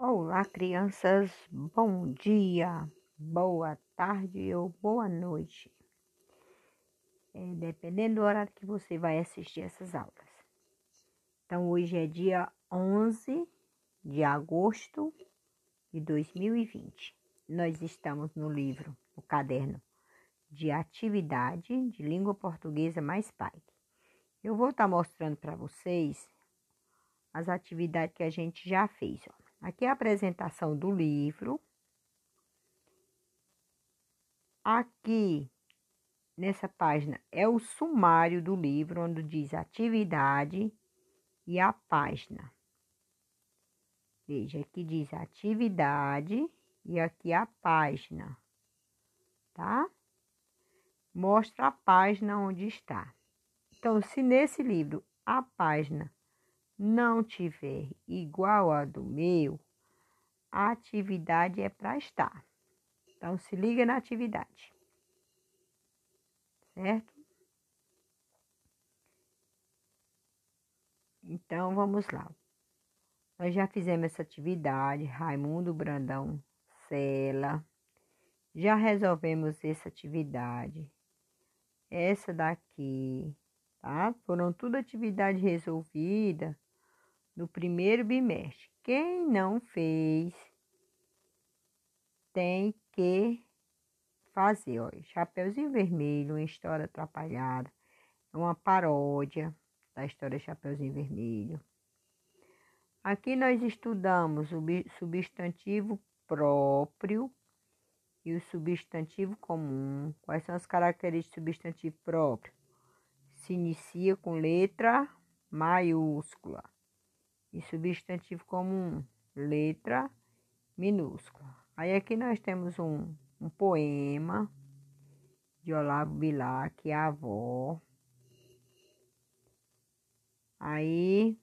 Olá, crianças. Bom dia, boa tarde ou boa noite. Dependendo do horário que você vai assistir essas aulas. Então, hoje é dia 11 de agosto de 2020. Nós estamos no livro, no caderno de atividade de língua portuguesa mais PAI. Eu vou estar mostrando para vocês as atividades que a gente já fez. Aqui é a apresentação do livro. Aqui, nessa página, é o sumário do livro, onde diz atividade e a página. Veja, aqui diz atividade e aqui a página, tá? Mostra a página onde está. Então, se nesse livro a página não tiver igual a do meu, a atividade é para estar. Então, se liga na atividade, certo? Então, vamos lá. Nós já fizemos essa atividade, Raimundo, Brandão, Cela. Já resolvemos essa atividade. Essa daqui, tá? Foram tudo atividade resolvida no primeiro bimestre. Quem não fez, tem que fazer, ó. Chapeuzinho Vermelho, uma história atrapalhada. É uma paródia da história Chapeuzinho Vermelho. Aqui nós estudamos o substantivo próprio e o substantivo comum. Quais são as características do substantivo próprio? Se inicia com letra maiúscula. E substantivo comum, letra minúscula. Aí aqui nós temos um poema de Olavo Bilac, a avó. Aí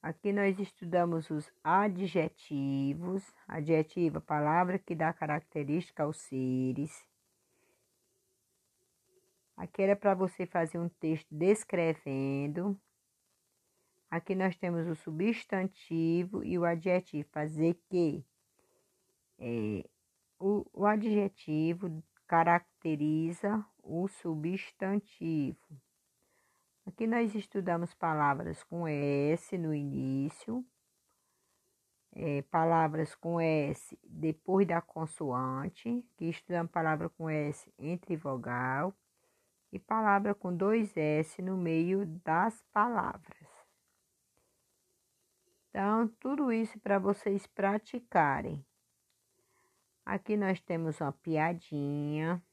aqui nós estudamos os adjetivos. Adjetivo, a palavra que dá característica aos seres. Aqui era para você fazer um texto descrevendo. Aqui nós temos o substantivo e o adjetivo. Fazer que o adjetivo caracteriza o substantivo. Aqui nós estudamos palavras com S no início. Palavras com S depois da consoante. Aqui estudamos palavra com S entre vogal. E palavra com 2 S no meio das palavras. Então, tudo isso para vocês praticarem. Aqui nós temos uma piadinha.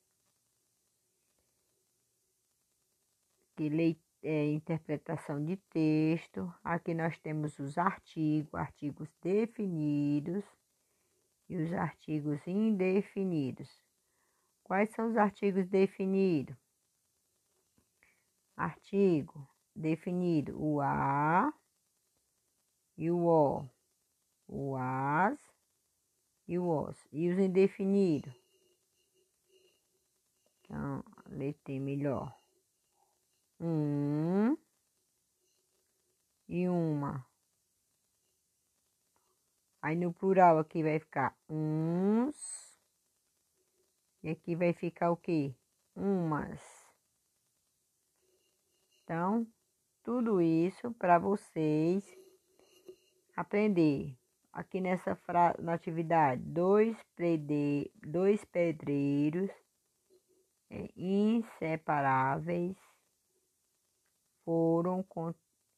Interpretação de texto. Aqui nós temos os artigos definidos e os artigos indefinidos. Quais são os artigos definidos? Artigo definido, o a e o as e o os. E os indefinidos? Então, letra melhor. Um e uma. Aí no plural aqui vai ficar uns. E aqui vai ficar o quê? Umas. Então, tudo isso para vocês aprender. Aqui na atividade, dois pedreiros inseparáveis foram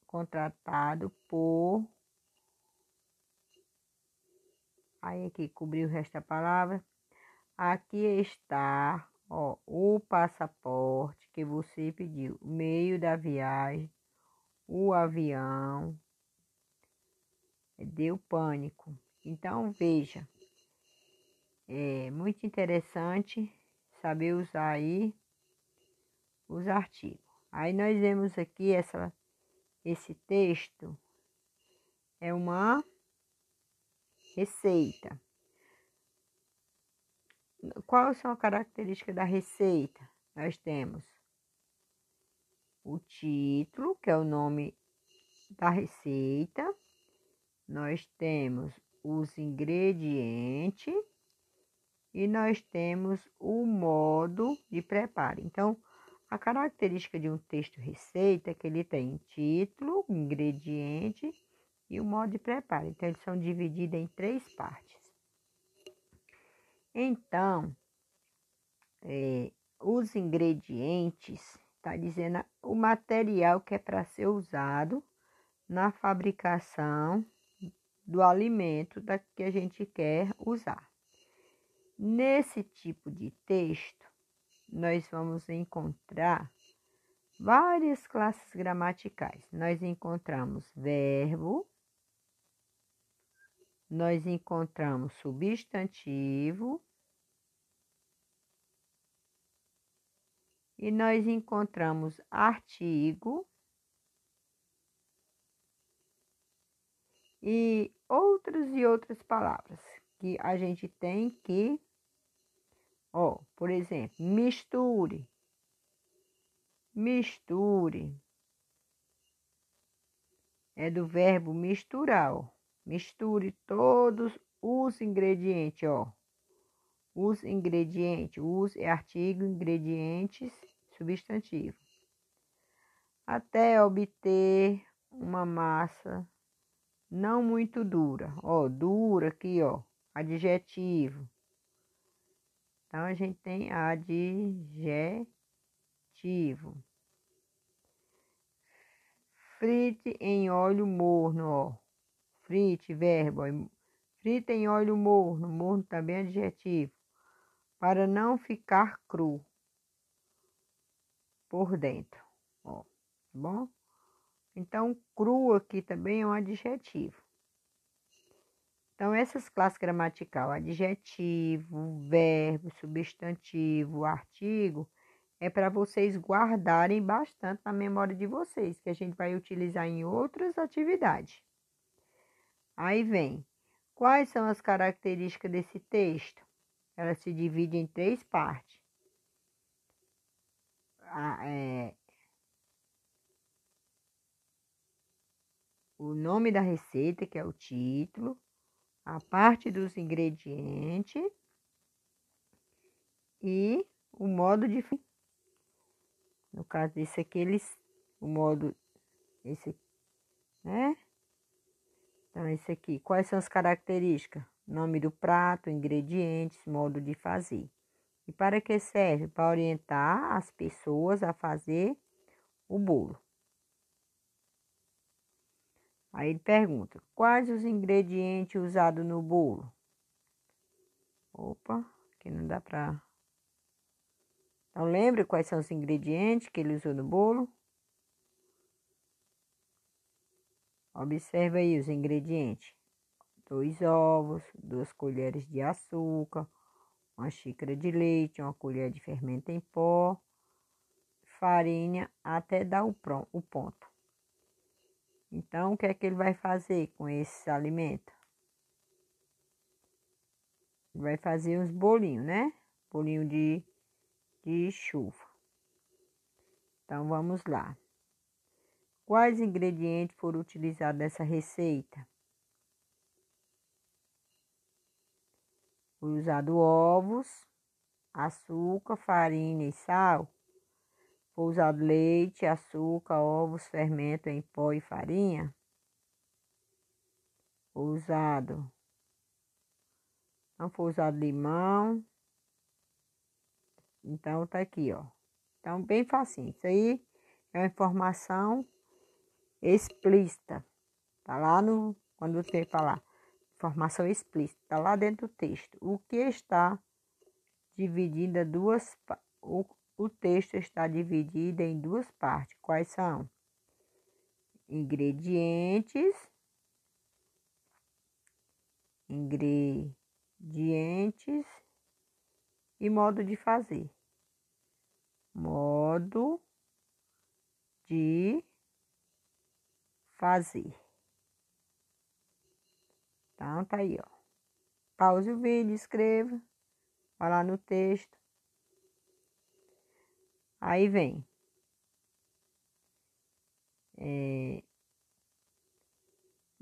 contratados por... Aí aqui cobriu o resto da palavra. Aqui está, ó, o passaporte que você pediu, o meio da viagem, o avião. Deu pânico. Então, veja, é muito interessante saber usar aí os artigos. Aí nós vemos aqui esse texto é uma receita. Qual são as características da receita? Nós temos o título, que é o nome da receita, nós temos os ingredientes e nós temos o modo de preparo. Então, a característica de um texto receita é que ele tem título, ingrediente e o modo de preparo. Então, eles são divididos em 3 partes. Então, os ingredientes, está dizendo o material que é para ser usado na fabricação do alimento que a gente quer usar. Nesse tipo de texto, nós vamos encontrar várias classes gramaticais. Nós encontramos verbo, nós encontramos substantivo e nós encontramos artigo e outras palavras que a gente tem que, por exemplo, misture. Misture é do verbo misturar, Misture todos os ingredientes, Os ingredientes, os é artigo, ingredientes, substantivo. Até obter uma massa não muito dura. Dura aqui, adjetivo. Então, a gente tem adjetivo. Frite em óleo morno, Frite, verbo. Frita em óleo morno. Morno também é adjetivo. Para não ficar cru por dentro, tá bom? Então, cru aqui também é um adjetivo. Então, essas classes gramaticais, adjetivo, verbo, substantivo, artigo, é para vocês guardarem bastante na memória de vocês, que a gente vai utilizar em outras atividades. Aí vem, quais são as características desse texto? Ela se divide em 3 partes. O nome da receita, que é o título, a parte dos ingredientes e o modo de... No caso desse aqui, o modo... Esse, né? Então, esse aqui. Quais são as características? Nome do prato, ingredientes, modo de fazer. E para que serve? Para orientar as pessoas a fazer o bolo. Aí ele pergunta, quais os ingredientes usados no bolo? Opa, aqui não dá para... Então, lembre quais são os ingredientes que ele usou no bolo? Observe aí os ingredientes. 2 ovos, 2 colheres de açúcar, 1 xícara de leite, 1 colher de fermento em pó, farinha até dar o ponto. Então, o que é que ele vai fazer com esse alimento? Ele vai fazer uns bolinhos, né? Bolinho de chuva. Então, vamos lá. Quais ingredientes foram utilizados nessa receita? Foi usado ovos, açúcar, farinha e sal. Foi usado leite, açúcar, ovos, fermento em pó e farinha. Foi usado... Não foi usado limão. Então, tá aqui, Então, bem facinho. Isso aí é uma informação explícita. Tá lá no... Quando você falar informação explícita, tá lá dentro do texto. O que está dividido em duas... O texto está dividido em 2 partes. Quais são? Ingredientes e modo de fazer. Modo de fazer. Então, tá aí, Pause o vídeo, escreva. Vai lá no texto. Aí vem.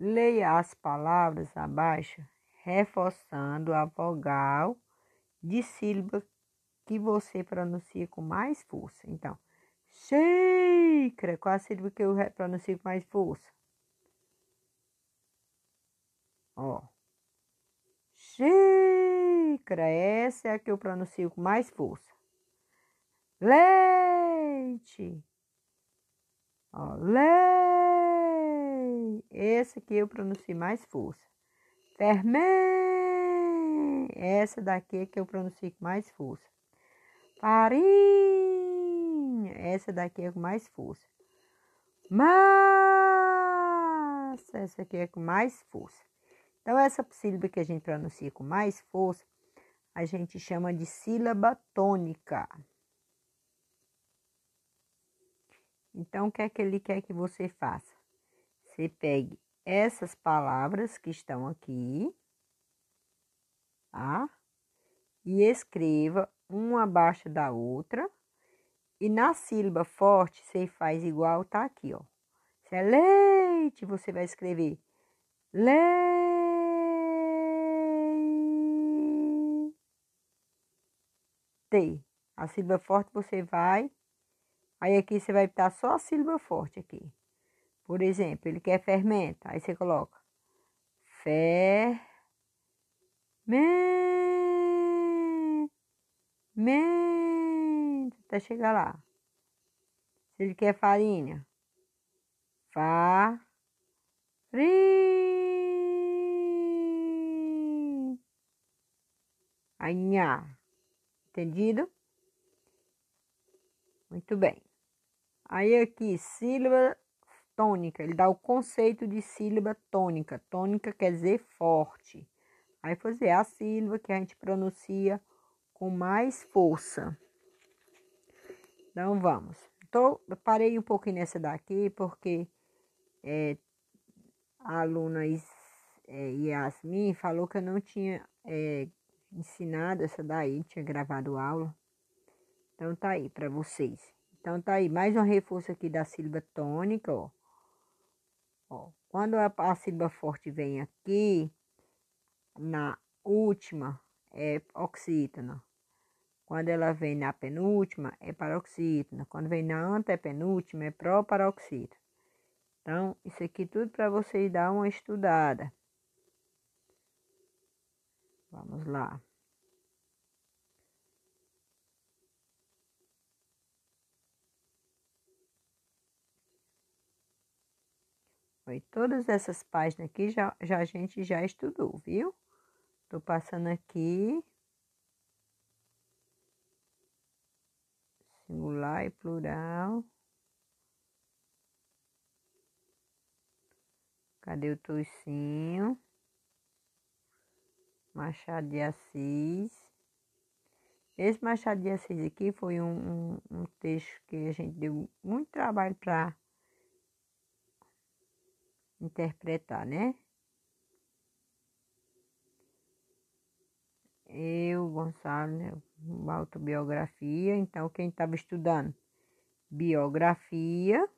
Leia as palavras abaixo, reforçando a vogal de sílaba que você pronuncia com mais força. Então, xícara, qual a sílaba que eu pronuncio com mais força? Ó, xícara, essa é a que eu pronuncio com mais força. Leite, ó, lei, esse aqui eu pronuncio mais força. Fermento, essa daqui é que eu pronuncio com mais força. Farinha, essa daqui é com mais força. Massa, essa aqui é com mais força. Então, essa sílaba que a gente pronuncia com mais força, a gente chama de sílaba tônica. Então, o que é que ele quer que você faça? Você pegue essas palavras que estão aqui, tá? E escreva uma abaixo da outra. E na sílaba forte, você faz igual tá aqui, ó. Se é leite, você vai escrever leite. A sílaba forte você vai. Aí aqui você vai botar só a sílaba forte aqui. Por exemplo, ele quer fermento. Aí você coloca fermento. Até chegar lá. Se ele quer farinha. Farinha. Aí, nha. Entendido? Muito bem. Aí aqui, sílaba tônica. Ele dá o conceito de sílaba tônica. Tônica quer dizer forte. Aí fazer a sílaba que a gente pronuncia com mais força. Então, vamos. Eu parei um pouquinho nessa daqui, porque a aluna Yasmin falou que eu não tinha ensinado essa daí, tinha gravado aula. Então, tá aí para vocês. Então, tá aí mais um reforço aqui da sílaba tônica, ó. Ó, quando a sílaba forte vem aqui, na última, é oxítona. Quando ela vem na penúltima, é paroxítona. Quando vem na antepenúltima, é proparoxítona. Então, isso aqui tudo para vocês dar uma estudada. Vamos lá. Foi todas essas páginas aqui a gente já estudou, viu? Tô passando aqui. Singular e plural. Cadê o toicinho? Machado de Assis. Esse Machado de Assis aqui foi um texto que a gente deu muito trabalho para interpretar, né? Gonçalo, né? Uma autobiografia. Então, quem estava estudando biografia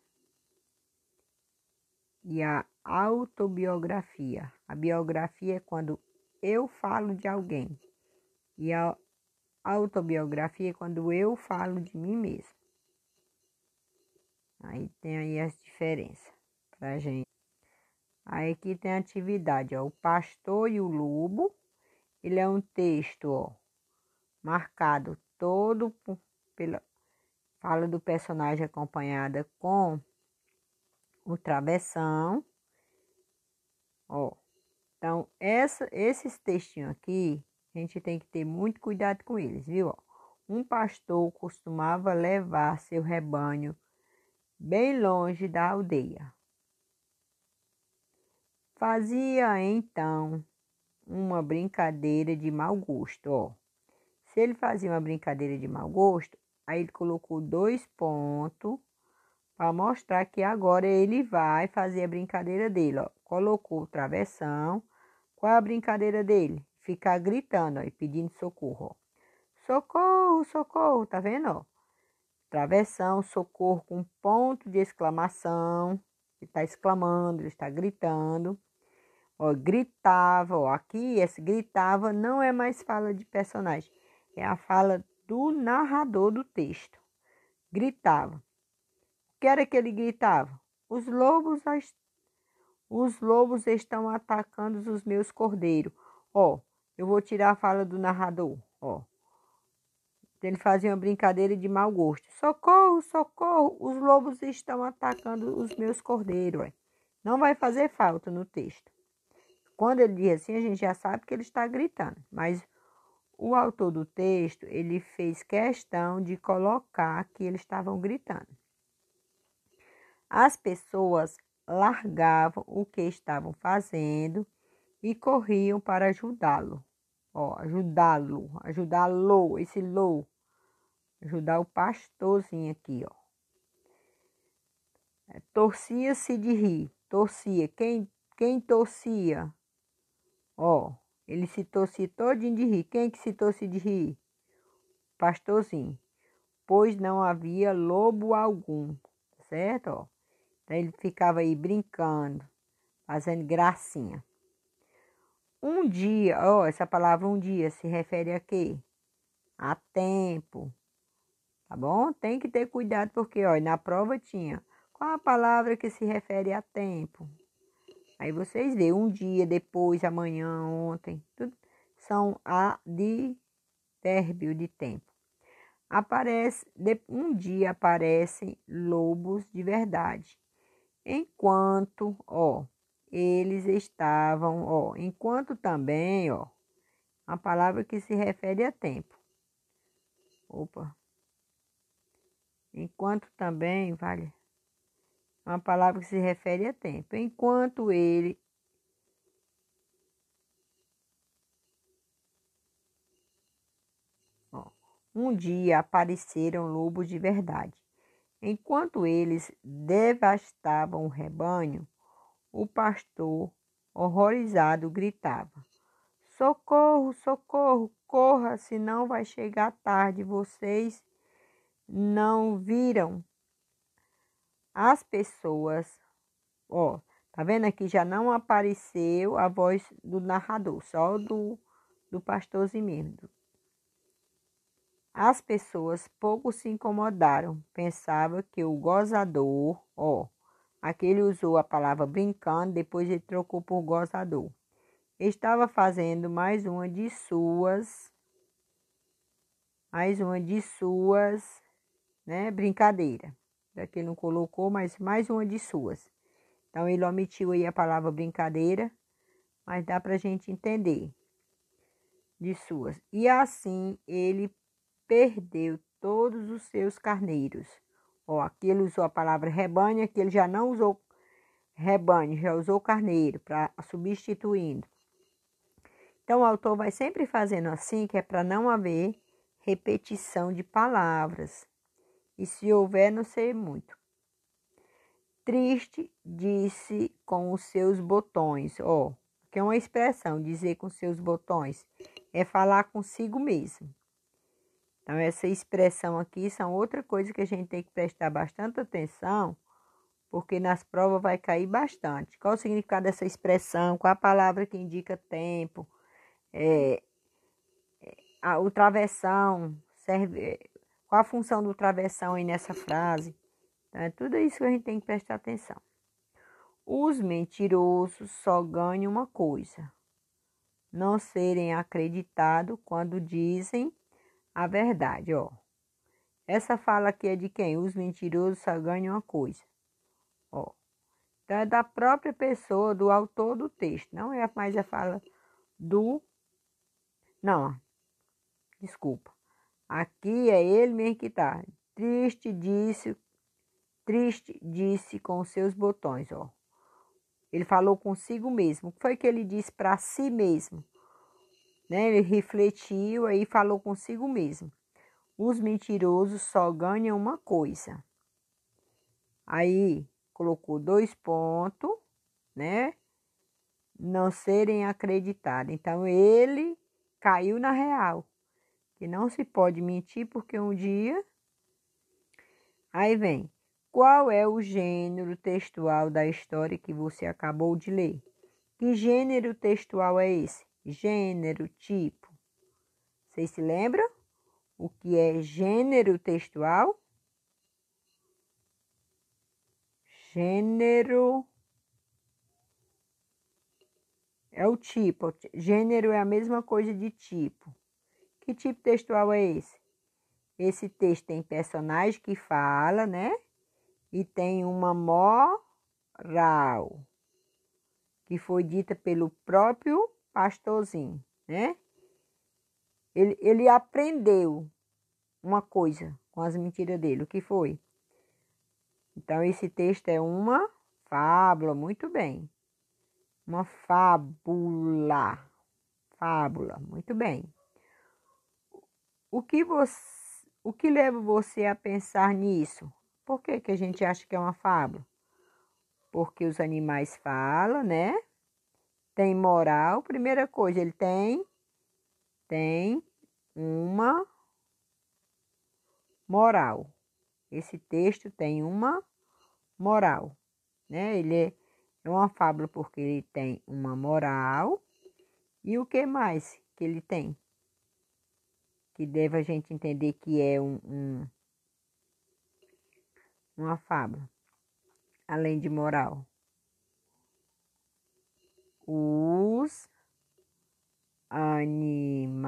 e a autobiografia. A biografia é quando eu falo de alguém. E a autobiografia é quando eu falo de mim mesmo. Aí tem aí as diferenças pra gente. Aí aqui tem a atividade, ó. O Pastor e o Lobo. Ele é um texto, ó, marcado todo pela fala do personagem acompanhada com o travessão, ó. Então, esses textinhos aqui, a gente tem que ter muito cuidado com eles, viu? Ó, um pastor costumava levar seu rebanho bem longe da aldeia. Fazia então uma brincadeira de mau gosto, ó. Se ele fazia uma brincadeira de mau gosto, aí ele colocou 2 pontos para mostrar que agora ele vai fazer a brincadeira dele, ó. Colocou o travessão. Qual é a brincadeira dele? Ficar gritando, ó, e pedindo socorro, ó. Socorro, socorro, tá vendo, ó? Travessão, socorro com ponto de exclamação. Ele está exclamando, ele está gritando. Ó, gritava, ó, aqui esse gritava não é mais fala de personagem, é a fala do narrador do texto. Gritava. O que era que ele gritava? Os lobos estão atacando os meus cordeiros. Ó, eu vou tirar a fala do narrador, ó. Ele fazia uma brincadeira de mau gosto. Socorro, socorro, os lobos estão atacando os meus cordeiros. Ué. Não vai fazer falta no texto. Quando ele diz assim, a gente já sabe que ele está gritando. Mas o autor do texto, ele fez questão de colocar que eles estavam gritando. As pessoas largavam o que estavam fazendo e corriam para ajudá-lo. Ó, ajudá-lo, esse lo. Ajudar o pastorzinho aqui, ó. Torcia-se de rir. Torcia. Quem torcia? Ó, ele se torcia todinho de rir. Quem que se torcia de rir? Pastorzinho. Pois não havia lobo algum, certo? Ó. Então ele ficava aí brincando, fazendo gracinha. Um dia, ó, essa palavra um dia se refere a quê? A tempo. Tá bom? Tem que ter cuidado porque, ó, na prova tinha qual a palavra que se refere a tempo. Aí vocês veem um dia, depois, amanhã, ontem, tudo são advérbio de tempo. Um dia aparecem lobos de verdade. Enquanto, ó, eles estavam, ó, enquanto também, ó, uma palavra que se refere a tempo. Opa. Enquanto também, vale, uma palavra que se refere a tempo. Enquanto ele, ó, um dia apareceram lobos de verdade. Enquanto eles devastavam o rebanho, o pastor, horrorizado, gritava: Socorro, socorro, corra, senão vai chegar tarde. Vocês não viram as pessoas. Ó, tá vendo aqui? Já não apareceu a voz do narrador, só do pastorzinho mesmo. As pessoas pouco se incomodaram. Pensava que o gozador, ó, aqui ele usou a palavra brincando, depois ele trocou por gozador. Estava fazendo mais uma de suas, né, brincadeira. Daqui não colocou, mas mais uma de suas. Então, ele omitiu aí a palavra brincadeira, mas dá para a gente entender. De suas. E assim, ele perdeu todos os seus carneiros. Ó, aqui ele usou a palavra rebanho, aqui ele já não usou rebanho, já usou carneiro, para substituindo. Então, o autor vai sempre fazendo assim, que é para não haver repetição de palavras. E se houver, não sei muito. Triste, disse com os seus botões. Ó, que é uma expressão, dizer com seus botões. É falar consigo mesmo. Então, essa expressão aqui são outra coisa que a gente tem que prestar bastante atenção, porque nas provas vai cair bastante. Qual o significado dessa expressão? Qual a palavra que indica tempo? O travessão, qual a função do travessão aí nessa frase? Então, é tudo isso que a gente tem que prestar atenção. Os mentirosos só ganham uma coisa: não serem acreditados quando dizem a verdade, ó. Essa fala aqui é de quem? Os mentirosos só ganham uma coisa, ó. Então, é da própria pessoa, do autor do texto. Não é mais a fala do... Não, desculpa. Aqui é ele mesmo que tá. Triste disse com seus botões, ó. Ele falou consigo mesmo. O que foi que ele disse para si mesmo? Né? Ele refletiu aí e falou consigo mesmo. Os mentirosos só ganham uma coisa. Aí colocou 2 pontos, né? Não serem acreditados. Então ele caiu na real. Que não se pode mentir porque um dia... Aí vem. Qual é o gênero textual da história que você acabou de ler? Que gênero textual é esse? Gênero, tipo. Vocês se lembram? O que é gênero textual? Gênero é o tipo. Gênero é a mesma coisa de tipo. Que tipo textual é esse? Esse texto tem personagem que fala, né? E tem uma moral que foi dita pelo próprio pastorzinho, né? Ele aprendeu uma coisa com as mentiras dele. O que foi? Então, esse texto é uma fábula, muito bem. Uma fábula. Fábula, muito bem. O que leva você a pensar nisso? Por que que a gente acha que é uma fábula? Porque os animais falam, né? Tem moral. Primeira coisa, ele tem uma moral. Esse texto tem uma moral, né? É uma fábula porque ele tem uma moral. E o que mais que ele tem? Que deve a gente entender que é uma fábula, além de moral. Os animais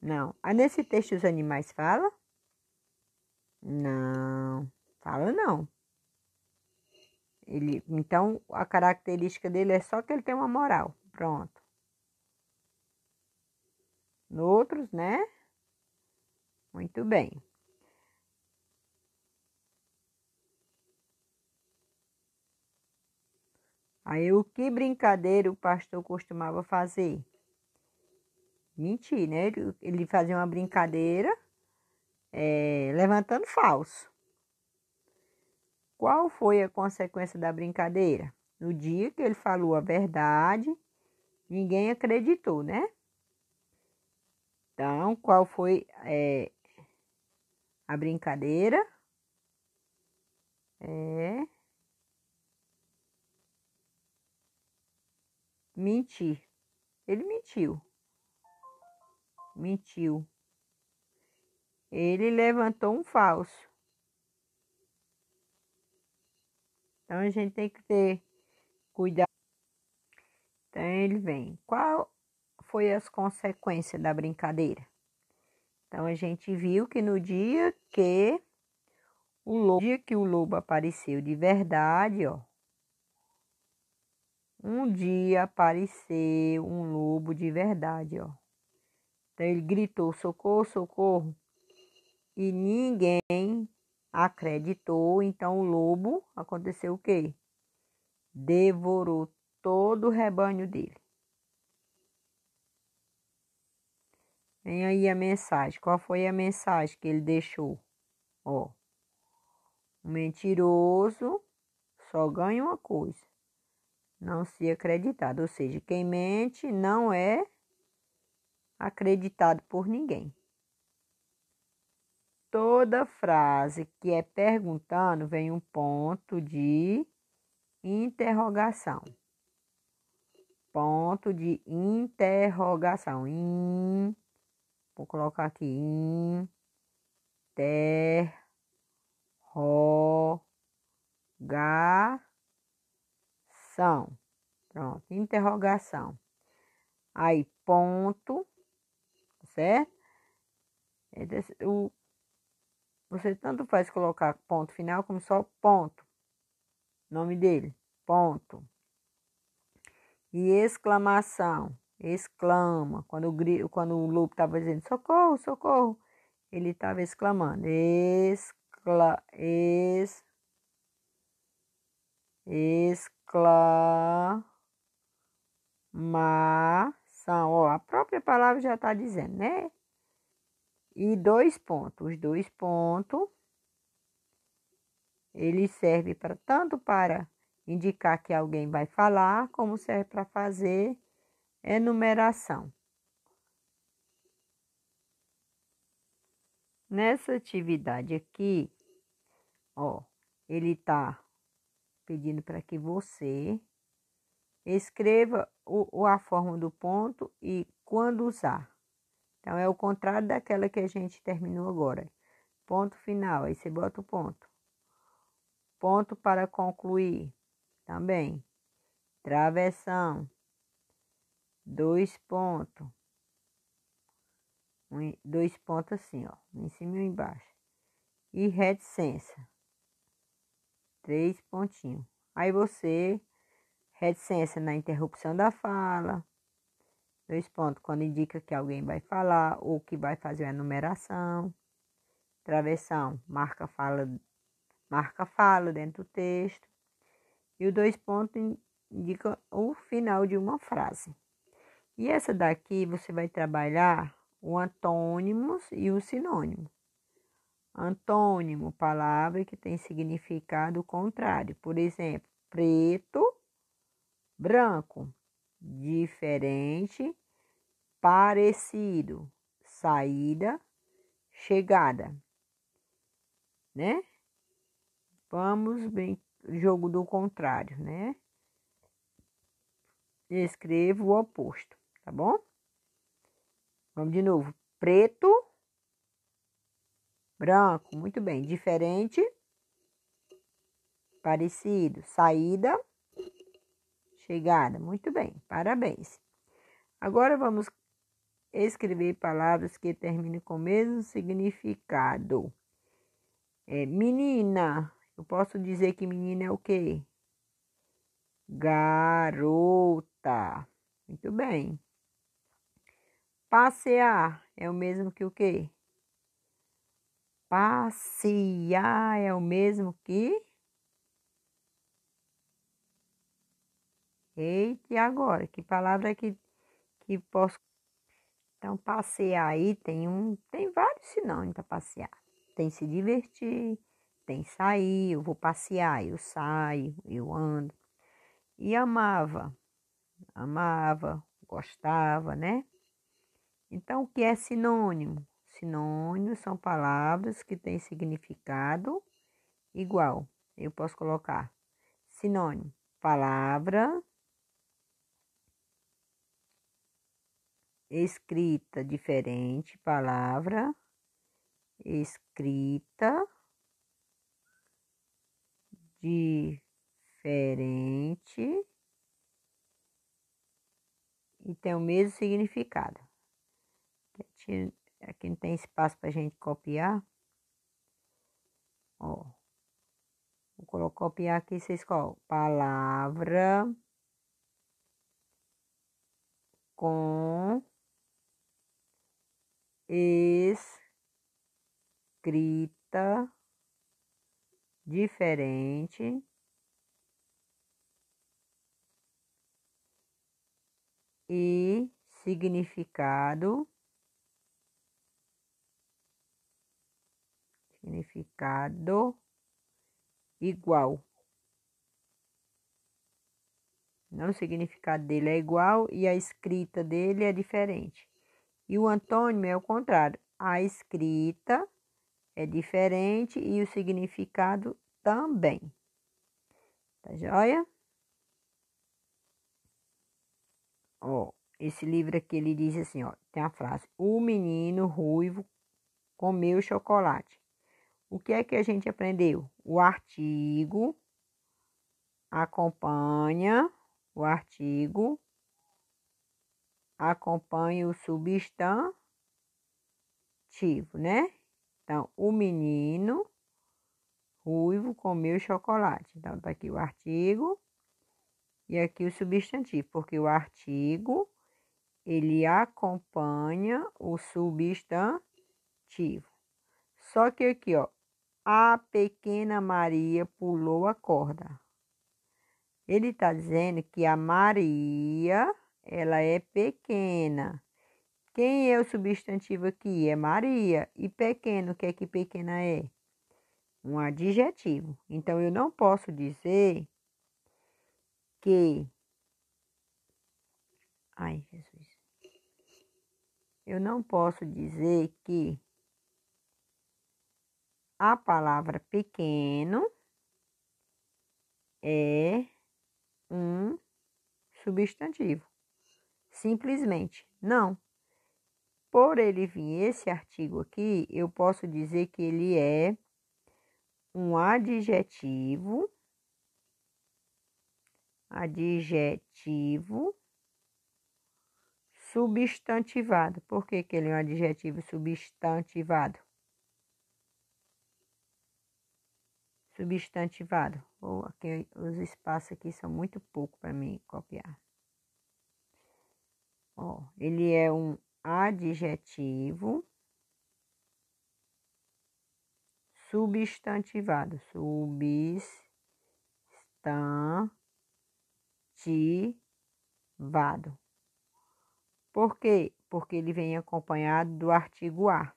não. Ah, nesse texto os animais falam? Não, fala não. Então, a característica dele é só que ele tem uma moral. Pronto. No outros, né? Muito bem. Aí, o que brincadeira o pastor costumava fazer? Mentir, né? Ele fazia uma brincadeira levantando falso. Qual foi a consequência da brincadeira? No dia que ele falou a verdade, ninguém acreditou, né? Então, qual foi a brincadeira? Mentir. Ele mentiu. Mentiu. Ele levantou um falso. Então, a gente tem que ter cuidado. Então, ele vem. Qual foi as consequências da brincadeira? Então, a gente viu que no dia que o lobo apareceu de verdade, ó. Um dia apareceu um lobo de verdade, ó. Então ele gritou: socorro, socorro. E ninguém acreditou. Então o lobo, aconteceu o quê? Devorou todo o rebanho dele. Vem aí a mensagem. Qual foi a mensagem que ele deixou? Ó, o mentiroso só ganha uma coisa: não ser acreditado. Ou seja, quem mente não é acreditado por ninguém. Toda frase que é perguntando vem um ponto de interrogação. Ponto de interrogação. Vou colocar aqui. Interrogação. Pronto, interrogação. Aí, ponto, certo? Você tanto faz colocar ponto final como só ponto. Nome dele, ponto. E exclamação, exclama. Quando o lobo estava dizendo socorro, socorro, ele estava exclamando. Exclamação. Ó, a própria palavra já está dizendo, né? E dois pontos. Os dois pontos, ele serve tanto para indicar que alguém vai falar, como serve para fazer enumeração. Nessa atividade aqui, Ó, ele tá pedindo para que você escreva a forma do ponto e quando usar. Então, é o contrário daquela que a gente terminou agora. Ponto final, aí você bota o ponto. Ponto para concluir, também. Travessão, 2 pontos. 2 pontos assim, ó, em cima e embaixo. E reticência, 3 pontinhos. Aí você, reticência na interrupção da fala, 2 pontos quando indica que alguém vai falar ou que vai fazer a numeração. Travessão, marca fala dentro do texto. E o 2 pontos indica o final de uma frase. E essa daqui você vai trabalhar o antônimos e o sinônimo. Antônimo, palavra que tem significado contrário. Por exemplo, preto, branco, diferente, parecido, saída, chegada, né? Vamos bem, jogo do contrário, né? Escrevo o oposto, tá bom? Vamos de novo. Preto, branco, muito bem. Diferente, parecido, saída, chegada, muito bem. Parabéns. Agora vamos escrever palavras que terminem com o mesmo significado. Menina, eu posso dizer que menina é o quê? Garota. Muito bem. Passear é o mesmo que o quê? Passear é o mesmo que? Eita, e agora? Que palavra que posso... Então, passear aí tem vários sinônimos para passear. Tem se divertir, tem sair, eu vou passear, eu saio, eu ando. E amava, gostava, né? Então, o que é sinônimo? Sinônimos são palavras que têm significado igual. Eu posso colocar sinônimo, palavra, escrita diferente, palavra, escrita diferente e tem o mesmo significado. Aqui não tem espaço para a gente copiar. Ó, vou copiar aqui, vocês colocam palavra com escrita diferente e significado igual. Não, o significado dele é igual e a escrita dele é diferente. E o antônimo é o contrário. A escrita é diferente e o significado também. Tá joia? Ó, esse livro aqui, ele diz assim, ó, tem a frase: o menino ruivo comeu chocolate. O que é que a gente aprendeu? O artigo acompanha, o artigo acompanha o substantivo, né? Então, o menino ruivo comeu chocolate. Então, tá aqui o artigo e aqui o substantivo, porque o artigo, ele acompanha o substantivo. Só que aqui, ó, a pequena Maria pulou a corda. Ele está dizendo que a Maria, ela é pequena. Quem é o substantivo aqui? É Maria. E pequeno, o que é que pequena é? Um adjetivo. Então, eu não posso dizer que... Ai, Jesus. Eu não posso dizer que a palavra pequeno é um substantivo. Simplesmente, não. Por ele vir esse artigo aqui, eu posso dizer que ele é um adjetivo substantivado. Por que que ele é um adjetivo substantivado? Substantivado. Ou aqui, os espaços aqui são muito pouco para mim copiar. Ó, ele é um adjetivo substantivado. Substantivado. Por quê? Porque ele vem acompanhado do artigo a.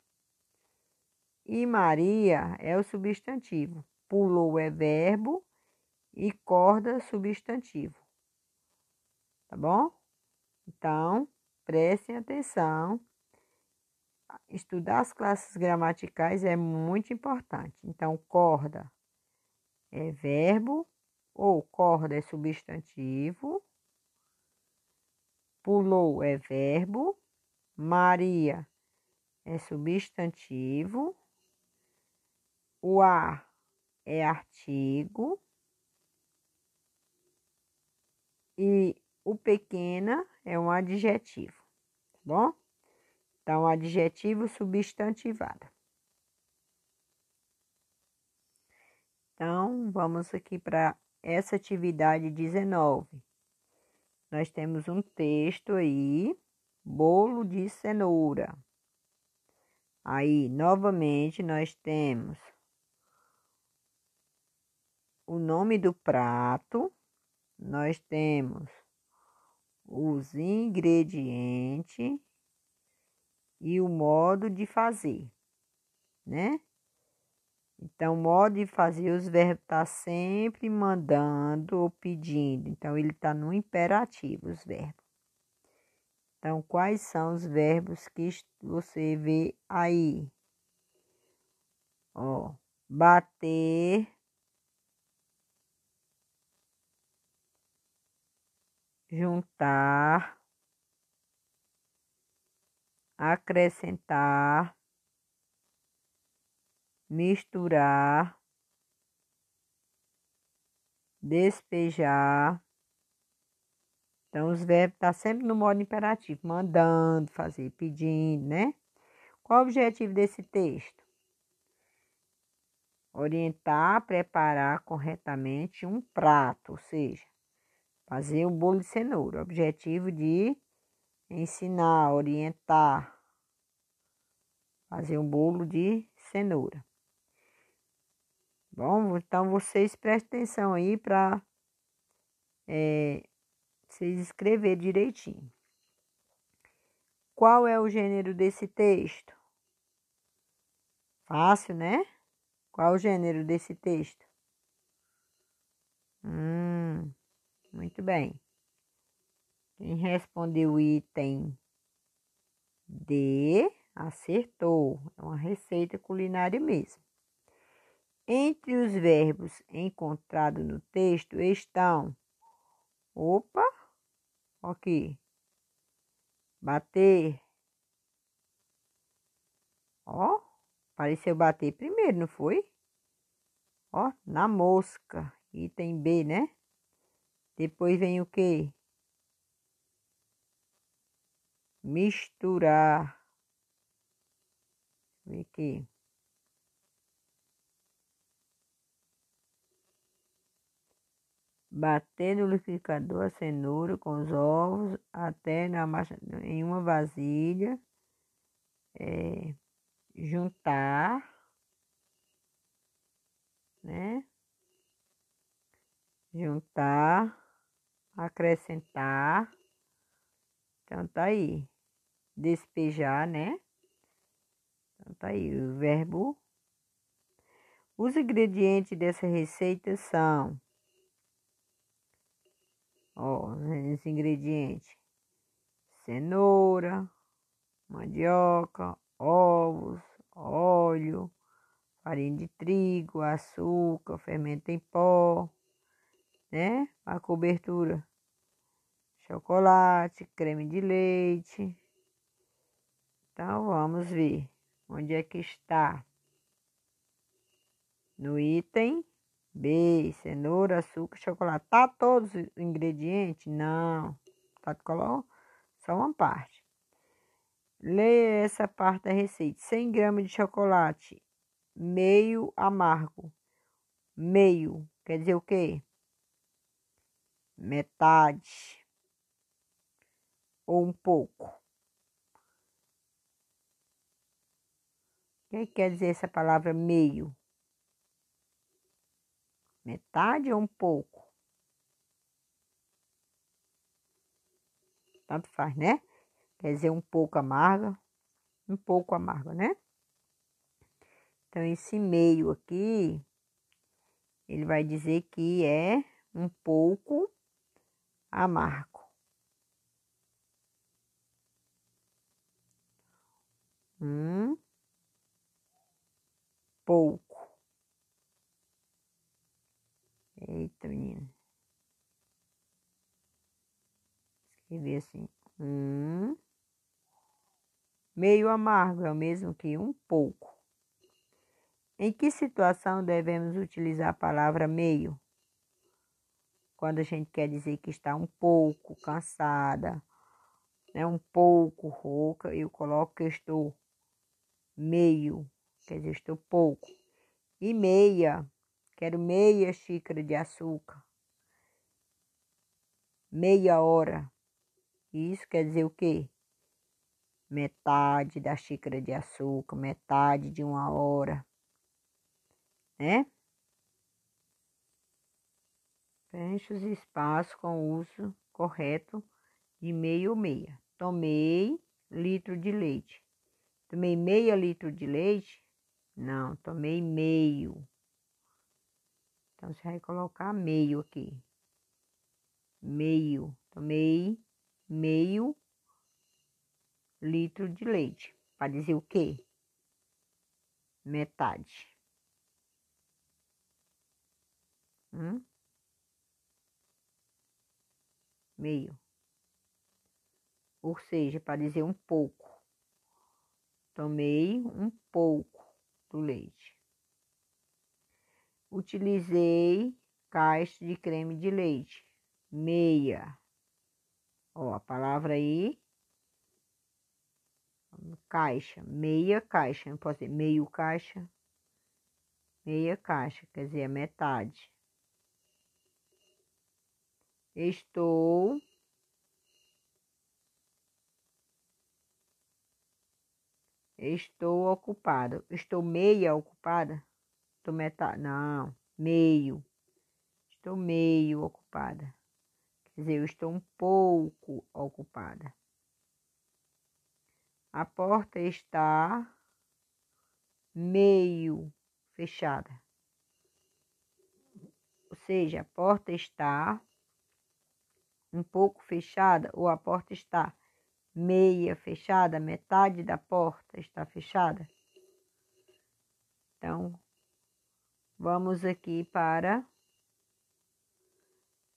E Maria é o substantivo. Pulou é verbo e corda substantivo. Tá bom? Então, prestem atenção. Estudar as classes gramaticais é muito importante. Então, corda é verbo ou corda é substantivo. Pulou é verbo. Maria é substantivo. O a é artigo. E o pequena é um adjetivo, tá bom? Então, adjetivo substantivado. Então, vamos aqui para essa atividade 19. Nós temos um texto aí, bolo de cenoura. Aí, novamente, nós temos o nome do prato, nós temos os ingredientes e o modo de fazer, né? Então, o modo de fazer, os verbos tá sempre mandando ou pedindo. Então, ele tá no imperativo, os verbos. Então, quais são os verbos que você vê aí? Ó, bater, juntar, acrescentar, misturar, despejar. Então, os verbos estão sempre no modo imperativo, mandando fazer, pedindo, né? Qual o objetivo desse texto? Orientar, preparar corretamente um prato, ou seja, fazer um bolo de cenoura. Objetivo de ensinar, orientar, fazer um bolo de cenoura. Bom, então vocês prestem atenção aí para vocês escreverem direitinho. Qual é o gênero desse texto? Fácil, né? Qual o gênero desse texto? Muito bem. Quem respondeu o item D, acertou. É uma receita culinária mesmo. Entre os verbos encontrados no texto estão... Opa! Aqui. Bater. Ó, pareceu bater primeiro, não foi? Ó, na mosca. Item B, né? Depois vem o quê? Misturar. Deixa eu ver aqui. Bater no liquidificador a cenoura com os ovos até na massa, em uma vasilha. Juntar, né? Juntar, acrescentar. Então, tá aí. Despejar, né? Então, tá aí o verbo. Os ingredientes dessa receita são... Ó, os ingredientes: cenoura, mandioca, ovos, óleo, farinha de trigo, açúcar, fermento em pó, né? A cobertura, chocolate, creme de leite. Então, vamos ver onde é que está. No item B, cenoura, açúcar, chocolate. Tá todos os ingredientes? Não. Tá só uma parte. Leia essa parte da receita. 100 gramas de chocolate, meio amargo. Meio, quer dizer o quê? Metade. Ou um pouco. O que quer dizer essa palavra meio? Metade ou um pouco? Tanto faz, né? Quer dizer um pouco amarga. Um pouco amargo, né? Então, esse meio aqui, ele vai dizer que é um pouco amargo. Um pouco. Eita, menina. Escrevi assim. Meio amargo é o mesmo que um pouco. Em que situação devemos utilizar a palavra meio? Quando a gente quer dizer que está um pouco cansada, né? Um pouco rouca, eu coloco que eu estou meio, quer dizer, eu estou pouco. E meia, quero meia xícara de açúcar. Meia hora. Isso quer dizer o quê? Metade da xícara de açúcar, metade de uma hora, né? Preencha os espaços com o uso correto de meio ou meia. Tomei litro de leite. Tomei meia litro de leite? Não, tomei meio. Então, você vai colocar meio aqui. Meio. Tomei meio litro de leite. Para dizer o quê? Metade. Meio. Ou seja, para dizer um pouco. Tomei um pouco do leite. Utilizei caixa de creme de leite. Meia. Ó, a palavra aí. Caixa. Meia caixa. Não pode ser meio caixa. Meia caixa, quer dizer, a metade. Estou ocupado. Estou meia ocupada? Estou metade? Não, meio. Estou meio ocupada. Quer dizer, eu estou um pouco ocupada. A porta está meio fechada. Ou seja, a porta está um pouco fechada ou a porta está meia fechada, metade da porta está fechada. Então, vamos aqui para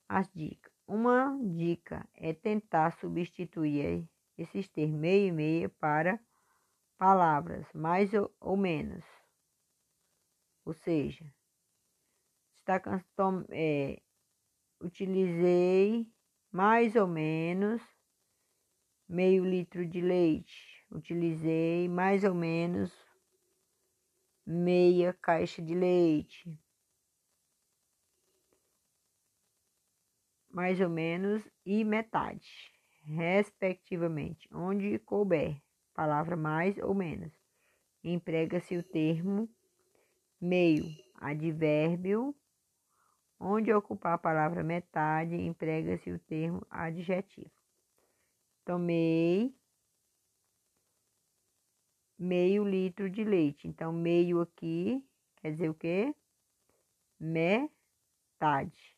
as dicas. Uma dica é tentar substituir esses termos meio e meia para palavras mais ou menos. Ou seja, utilizei mais ou menos meio litro de leite. Utilizei mais ou menos meia caixa de leite. Mais ou menos e metade, respectivamente, onde couber, palavra mais ou menos. Emprega-se o termo meio, advérbio. Onde ocupar a palavra metade, emprega-se o termo adjetivo. Tomei meio litro de leite. Então, meio aqui quer dizer o quê? Metade.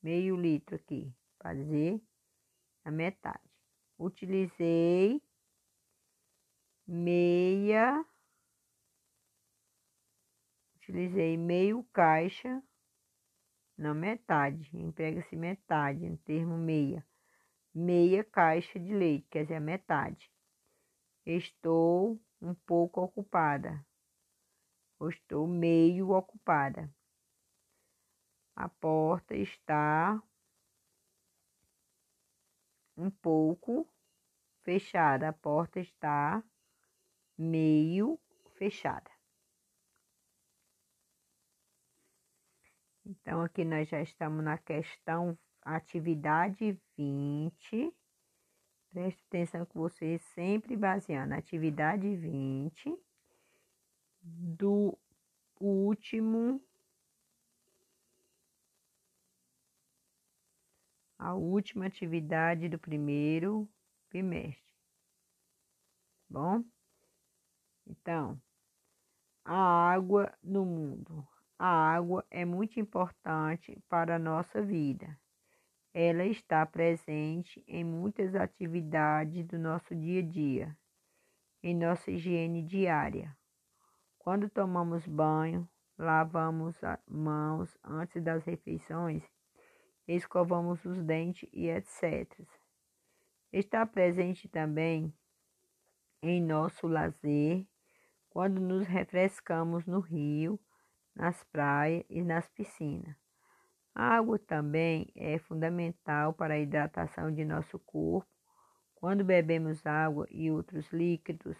Meio litro aqui, para dizer a metade. Utilizei meia, utilizei meio caixa, não metade, emprega-se metade, no termo meia caixa de leite, quer dizer, a metade. Estou um pouco ocupada, ou estou meio ocupada. A porta está um pouco fechada, a porta está meio fechada. Então, aqui nós já estamos na questão atividade 20. Preste atenção que você sempre baseando atividade 20 do último, a última atividade do primeiro bimestre. Bom? Então, a água no mundo. A água é muito importante para a nossa vida. Ela está presente em muitas atividades do nosso dia a dia, em nossa higiene diária. Quando tomamos banho, lavamos as mãos antes das refeições, escovamos os dentes e etc. Está presente também em nosso lazer, quando nos refrescamos no rio, nas praias e nas piscinas. A água também é fundamental para a hidratação de nosso corpo. Quando bebemos água e outros líquidos,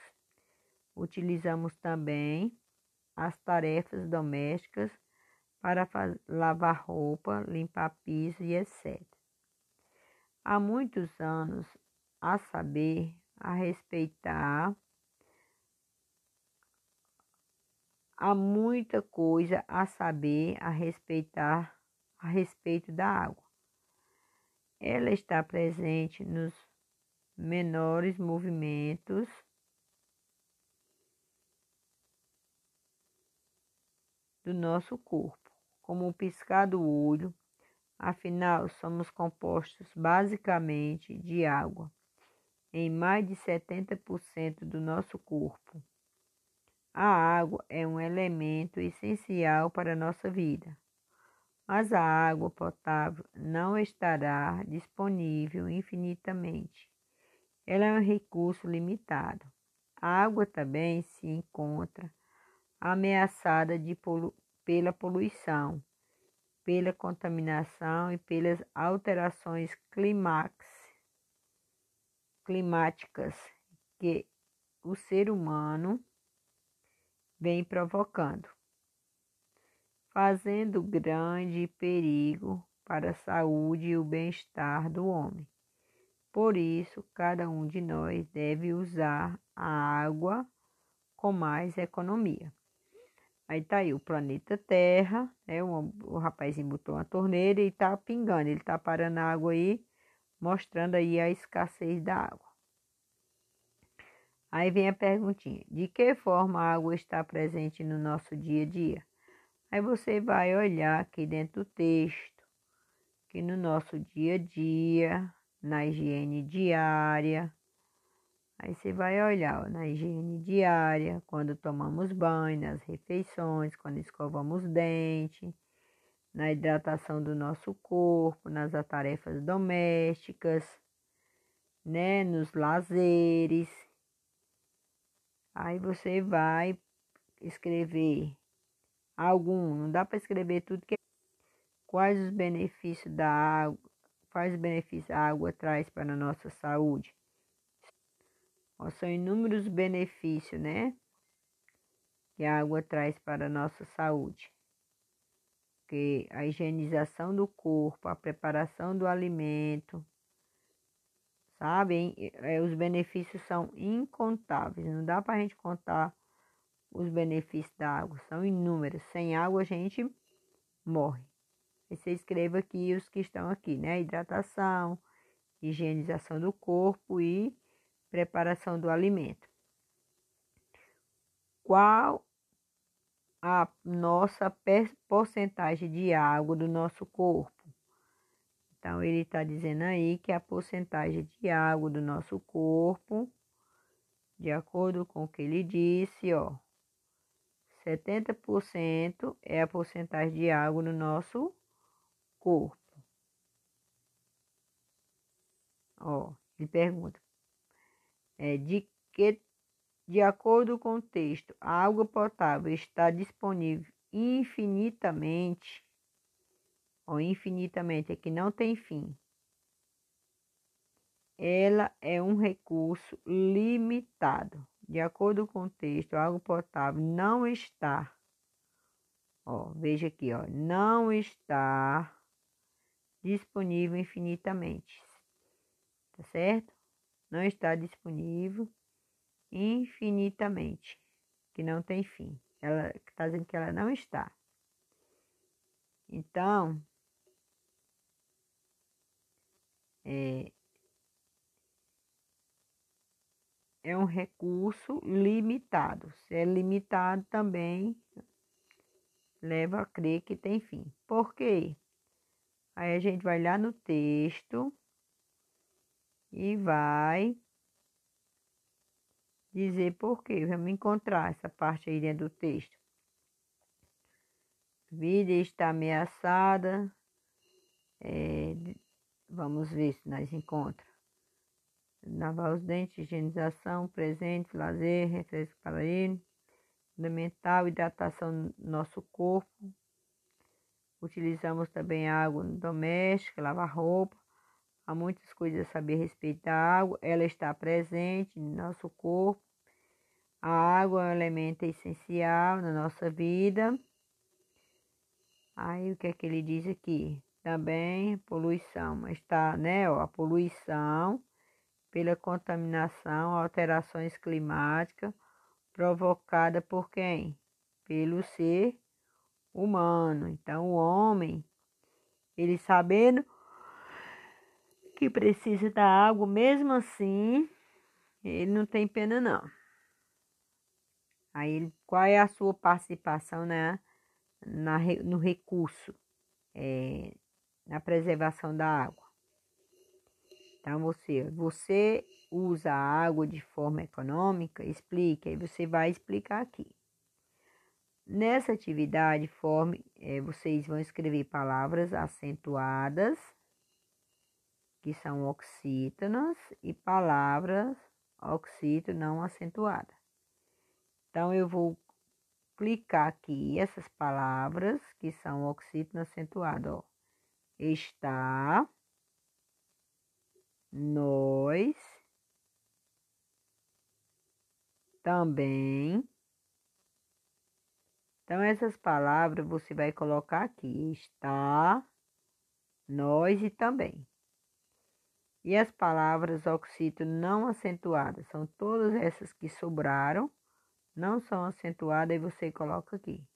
utilizamos também as tarefas domésticas para lavar roupa, limpar piso e etc. Há muitos anos a saber, a respeitar, há muita coisa a saber, a respeitar a respeito da água. Ela está presente nos menores movimentos do nosso corpo, como o piscar do olho. Afinal, somos compostos basicamente de água em mais de 70% do nosso corpo. A água é um elemento essencial para a nossa vida, mas a água potável não estará disponível infinitamente. Ela é um recurso limitado. A água também se encontra ameaçada pela poluição, pela contaminação e pelas alterações climáticas que o ser humano vem provocando, fazendo grande perigo para a saúde e o bem-estar do homem. Por isso, cada um de nós deve usar a água com mais economia. Aí tá aí o planeta Terra, né? O rapazinho botou uma torneira e tá pingando, ele tá parando a água aí, mostrando aí a escassez da água. Aí vem a perguntinha: de que forma a água está presente no nosso dia a dia? Aí você vai olhar aqui dentro do texto, que no nosso dia a dia, na higiene diária, aí você vai olhar ó, na higiene diária, quando tomamos banho, nas refeições, quando escovamos dente, na hidratação do nosso corpo, nas tarefas domésticas, né, nos lazeres. Aí você vai escrever não dá para escrever tudo que quais os benefícios da água, quais benefícios a água traz para a nossa saúde. Ó, são inúmeros benefícios, né, que a água traz para a nossa saúde. Que a higienização do corpo, a preparação do alimento, sabem? Os benefícios são incontáveis, não dá para a gente contar os benefícios da água, são inúmeros. Sem água a gente morre. E você escreva aqui os que estão aqui, né? Hidratação, higienização do corpo e preparação do alimento. Qual a nossa porcentagem de água do nosso corpo? Então, ele está dizendo aí que a porcentagem de água do nosso corpo de acordo com o que ele disse, ó, 70% é a porcentagem de água no nosso corpo. Ó, ele pergunta, de acordo com o texto, a água potável está disponível infinitamente, ó, infinitamente é que não tem fim. Ela é um recurso limitado. De acordo com o texto, a água potável não está, ó, veja aqui, ó, não está disponível infinitamente, tá certo? Não está disponível infinitamente, que não tem fim. Ela está dizendo que ela não está. Então, é um recurso limitado. Se é limitado também, leva a crer que tem fim. Por quê? Aí a gente vai lá no texto e vai dizer por quê. Vamos encontrar essa parte aí dentro do texto. Vida está ameaçada. Vamos ver se nós encontramos. Lavar os dentes, higienização, presente, lazer, refresco para ele. Fundamental, hidratação do nosso corpo. Utilizamos também água doméstica, lavar roupa. Há muitas coisas a saber a respeito da água. Ela está presente no nosso corpo. A água é um elemento essencial na nossa vida. Aí o que é que ele diz aqui? Também poluição. Está, né? Ó, a poluição pela contaminação, alterações climáticas provocada por quem? Pelo ser humano. Então o homem, ele sabendo que precisa da água, mesmo assim, ele não tem pena não. Aí, qual é a sua participação, né, no recurso, na preservação da água? Então, você usa a água de forma econômica? Explique, aí você vai explicar aqui. Nessa atividade, vocês vão escrever palavras acentuadas, que são oxítonas, e palavras oxítono não acentuadas. Então, eu vou clicar aqui essas palavras que são oxítono acentuado, ó. Está, nós, também. Então, essas palavras você vai colocar aqui. Está, nós e também. E as palavras oxítono não acentuadas são todas essas que sobraram, não são acentuadas, e você coloca aqui.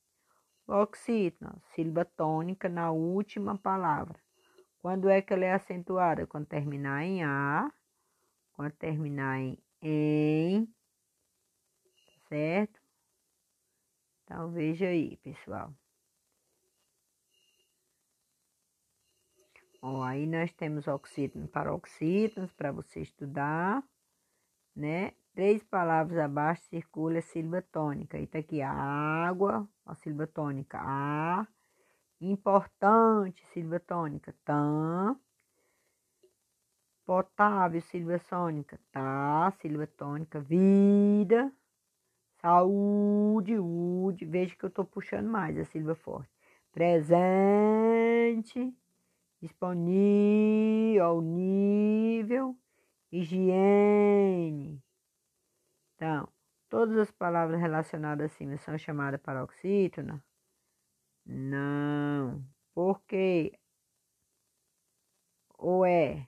Oxítono, sílaba tônica na última palavra. Quando é que ela é acentuada? Quando terminar em A, quando terminar em, certo? Então, veja aí, pessoal. Ó, aí nós temos oxítono, paroxítonos, para você estudar, né? 3 palavras abaixo circula a sílaba tônica. E tá aqui a água, a sílaba tônica, A. Importante, sílaba tônica, TAM. Potável, sílaba tônica, tá, sílaba tônica, vida, saúde, ude, veja que eu estou puxando mais a sílaba forte. Presente, disponível, ao nível, higiene. Então, todas as palavras relacionadas acima são chamadas paroxítona? Não. Por quê? Ou é?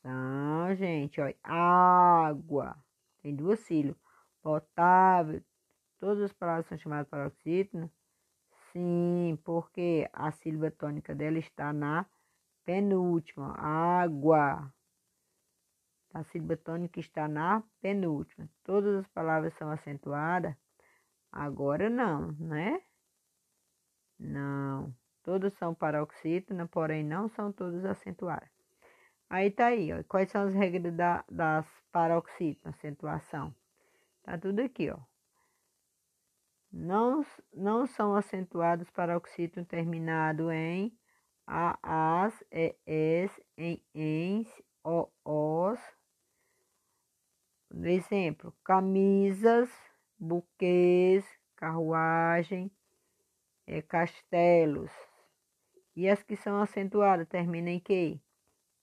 São, gente, olha, água, tem 2 sílabas, potável, todas as palavras são chamadas paroxítono? Sim, porque a sílaba tônica dela está na penúltima, água. A sílaba tônica está na penúltima. Todas as palavras são acentuadas? Agora não, né? Não. Todas são paroxítonas, porém não são todas acentuadas. Aí tá aí, ó. Quais são as regras das paroxítonas, acentuação? Tá tudo aqui, ó. Não são acentuados paroxítono terminado em as, es, em, ens, os. Exemplo, camisas, buquês, carruagem, castelos. E as que são acentuadas terminam em que?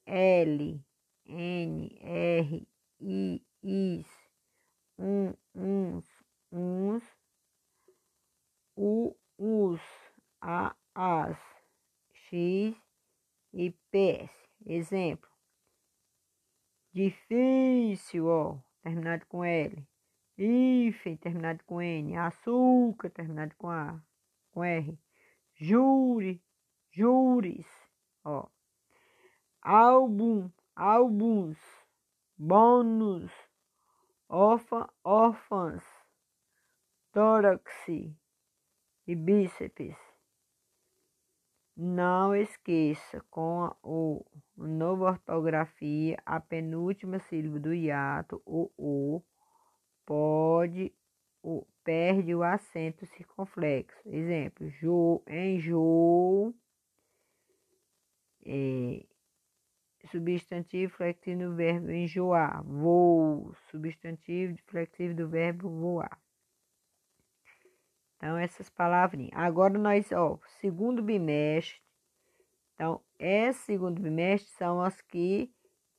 L, N, R, I, is, uns, us, as, x e ps. Exemplo, difícil, ó, terminado com L. Hífen, terminado com N. Açúcar, terminado com A, com R. Júri, júris, ó. Álbum, álbuns. Bônus, órfãs, tórax e bíceps. Não esqueça, com o nova ortografia, a penúltima sílaba do hiato, o perde o acento circunflexo. Exemplo, enjoo, substantivo flexível do verbo enjoar. Voo, substantivo flexível do verbo voar. Então, essas palavrinhas. Agora nós, ó, segundo bimestre. Então, esse segundo bimestre são as que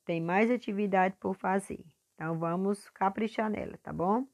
tem mais atividade por fazer. Então, vamos caprichar nela, tá bom?